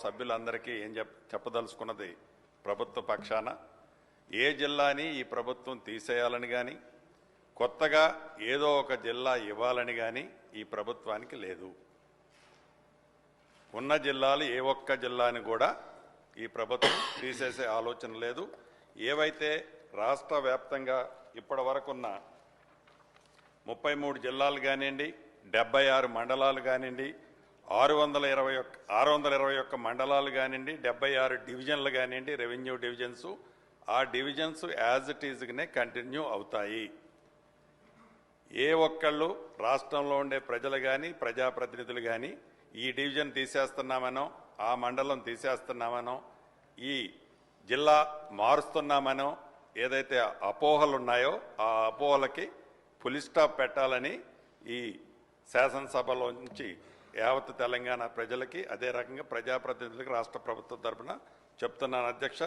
సభ్యులందరికీ ఏం చెప్పదలుచుకున్నది, ప్రభుత్వ పక్షాన ఏ జిల్లాని ఈ ప్రభుత్వం తీసేయాలని కానీ కొత్తగా ఏదో ఒక జిల్లా ఇవ్వాలని కానీ ఈ ప్రభుత్వానికి లేదు. ఉన్న జిల్లాలు ఏ ఒక్క జిల్లాని కూడా ఈ ప్రభుత్వం తీసేసే ఆలోచన లేదు. ఏవైతే రాష్ట్ర వ్యాప్తంగా ఇప్పటి వరకున్న 33 జిల్లాలు కానివ్వండి, 76 మండలాలు కానివ్వండి, 621 మండలాలు కానివ్వండి, 76 డివిజన్లు కానివ్వండి, రెవెన్యూ డివిజన్స్, ఆ డివిజన్స్ యాజ్ ఇట్ ఈజ్గానే కంటిన్యూ అవుతాయి. ఏ ఒక్కళ్ళు రాష్ట్రంలో ఉండే ప్రజలు కానీ ప్రజాప్రతినిధులు కానీ ఈ డివిజన్ తీసేస్తున్నామనో, ఆ మండలం తీసేస్తున్నామనో, ఈ జిల్లా మారుస్తున్నామనో ఏదైతే అపోహలు ఉన్నాయో ఆ అపోహలకి ఫుల్ స్టాప్ పెట్టాలని ఈ శాసనసభలో నుంచి యావత్ తెలంగాణ ప్రజలకి, అదే రకంగా ప్రజాప్రతినిధులకి రాష్ట్ర ప్రభుత్వం తరఫున చెప్తున్నాను అధ్యక్ష.